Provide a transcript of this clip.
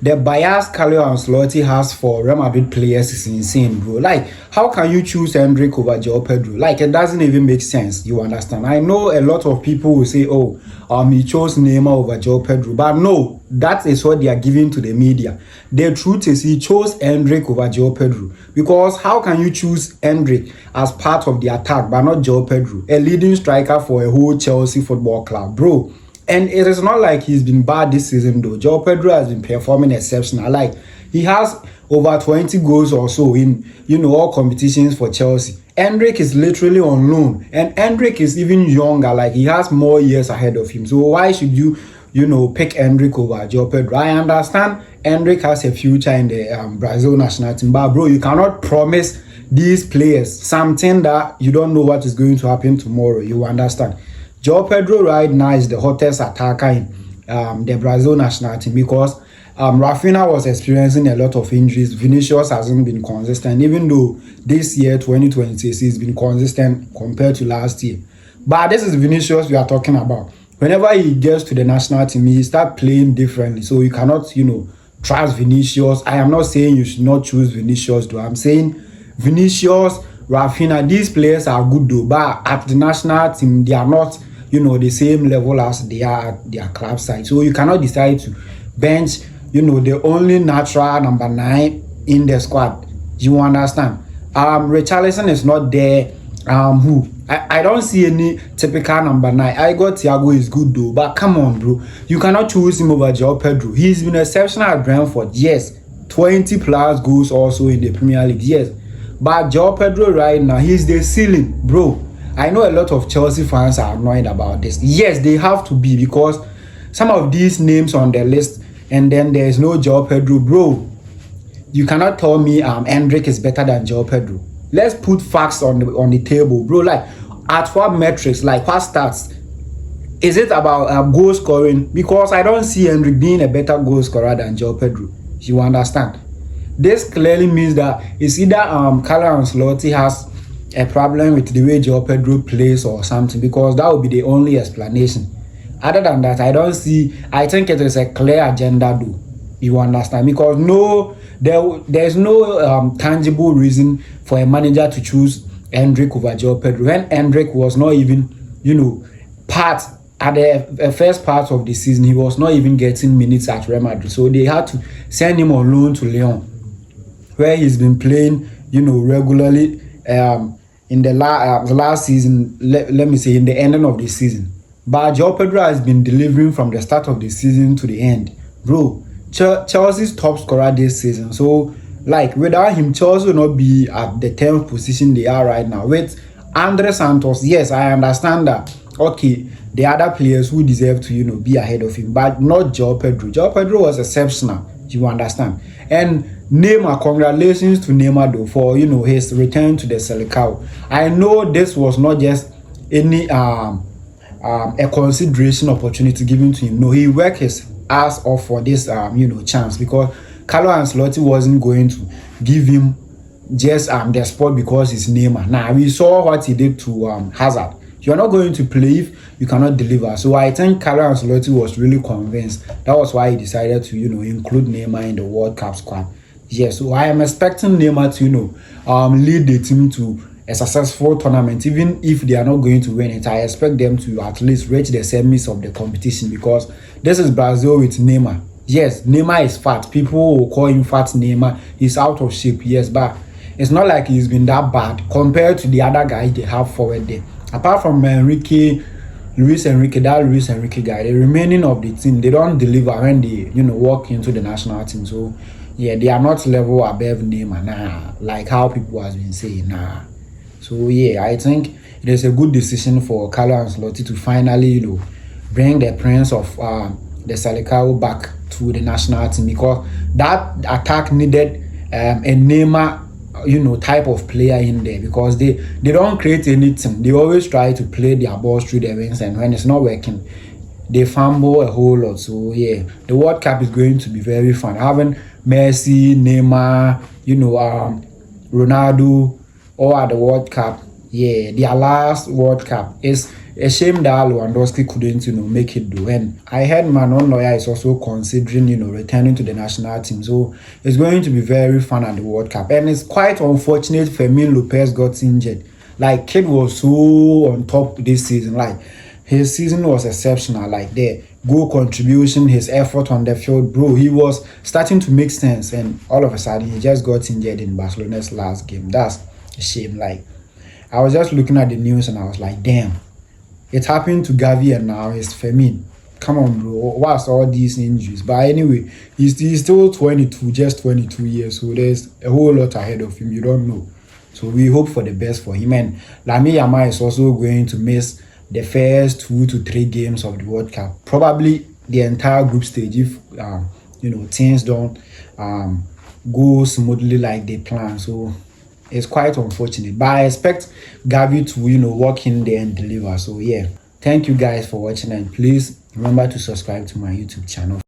the bias Carlo Ancelotti has for Real Madrid players is insane, bro. Like, how can you choose Endrick over Joao Pedro? Like, it doesn't even make sense. You understand? I know a lot of people will say, "Oh, he chose Neymar over Joao Pedro," but no, that is what they are giving to the media. The truth is, he chose Endrick over Joao Pedro, because how can you choose Endrick as part of the attack but not Joao Pedro, a leading striker for a whole Chelsea football club, bro? And it is not like he's been bad this season though. Joao Pedro has been performing exceptional. Like, he has over 20 goals or so in, all competitions for Chelsea. Endrick is literally on loan, and Endrick is even younger. Like, he has more years ahead of him. So why should you, pick Endrick over Joao Pedro? I understand Endrick has a future in the Brazil national team, but bro, you cannot promise these players something that you don't know what is going to happen tomorrow. You understand? Joao Pedro right now is the hottest attacker in the Brazil national team, because Rafinha was experiencing a lot of injuries. Vinicius hasn't been consistent, even though this year, 2026, he's been consistent compared to last year. But this is Vinicius we are talking about. Whenever he gets to the national team, he starts playing differently. So you cannot, trust Vinicius. I am not saying you should not choose Vinicius, though. I'm saying Vinicius, Rafinha, these players are good, though. But at the national team, they are not, the same level as they are at their club side. So you cannot decide to bench, the only natural number 9 in the squad. You understand? Richarlison is not there. I don't see any typical number 9. I got Thiago is good though, but come on, bro. You cannot choose him over Joao Pedro. He's been exceptional at Brentford, yes. 20 plus goals also in the Premier League, yes. But Joao Pedro right now, he's the ceiling, bro. I know a lot of Chelsea fans are annoyed about this. Yes, they have to be, because some of these names on the list, and then there's no Joao Pedro, bro. You cannot tell me Endrick is better than Joao Pedro. Let's put facts on the table, bro. Like, at what metrics, like what stats? Is it about goal scoring? Because I don't see Endrick being a better goal scorer than Joao Pedro. You understand? This clearly means that it's either Carlo Ancelotti has a problem with the way Joao Pedro plays or something, because that would be the only explanation. Other than that, I think it is a clear agenda, though. You understand? Because there's no tangible reason for a manager to choose Endrick over Joao Pedro when Endrick was not even, part at the first part of the season. He was not even getting minutes at Real Madrid, so they had to send him on loan to Lyon, where he's been playing, regularly in the last season. Let me say in the ending of the season. But Joao Pedro has been delivering from the start of the season to the end, bro. Chelsea's top scorer this season. So, like, without him, Chelsea will not be at the 10th position they are right now. With Andre Santos, yes, I understand that. Okay, the other players who deserve to, be ahead of him, but not Joao Pedro. Joao Pedro was exceptional. You understand? And Neymar, congratulations to Neymar though for his return to the Selecao. I know this was not just any a consideration opportunity given to him. No, he worked his ass off for this chance, because Carlo Ancelotti wasn't going to give him just the spot because he's Neymar. Now we saw what he did to Hazard. You're not going to play if you cannot deliver. So I think Carlo Ancelotti was really convinced. That was why he decided to include Neymar in the World Cup squad. Yes, so I am expecting Neymar to lead the team to a successful tournament. Even if they are not going to win it, I expect them to at least reach the semis of the competition, because this is Brazil with Neymar. Yes, Neymar is fat. People will call him fat Neymar. He's out of shape, yes, but it's not like he's been that bad compared to the other guys they have forward there. Apart from Luis Enrique guy, the remaining of the team, they don't deliver when they walk into the national team. So yeah, they are not level above Neymar, like how people has been saying. So yeah, I think it is a good decision for Carlo Ancelotti to finally bring the prince of the Selecao back to the national team, because that attack needed a Neymar type of player in there, because they don't create anything. They always try to play their balls through the wings, and when it's not working, they fumble a whole lot. So yeah, the World Cup is going to be very fun. Having Messi, Neymar, Ronaldo all at the World Cup. Yeah, their last World Cup is a shame that Lewandowski couldn't, make it though. And I heard Manon Neuer is also considering, returning to the national team. So it's going to be very fun at the World Cup. And it's quite unfortunate Fermín López got injured. Like, kid was so on top this season. Like, his season was exceptional. Like, the goal contribution, his effort on the field, bro, he was starting to make sense. And all of a sudden, he just got injured in Barcelona's last game. That's a shame. Like, I was just looking at the news and I was like, damn, it happened to Gavi and now it's Fermin. Come on, bro. What's all these injuries? But anyway, he's still 22, just 22 years. So there's a whole lot ahead of him. You don't know. So we hope for the best for him. And Lamine Yamal is also going to miss the first 2 to 3 games of the World Cup. Probably the entire group stage if, things don't go smoothly like they plan. So it's quite unfortunate. But I expect Gavi to, walk in there and deliver. So yeah, thank you guys for watching. And please remember to subscribe to my YouTube channel.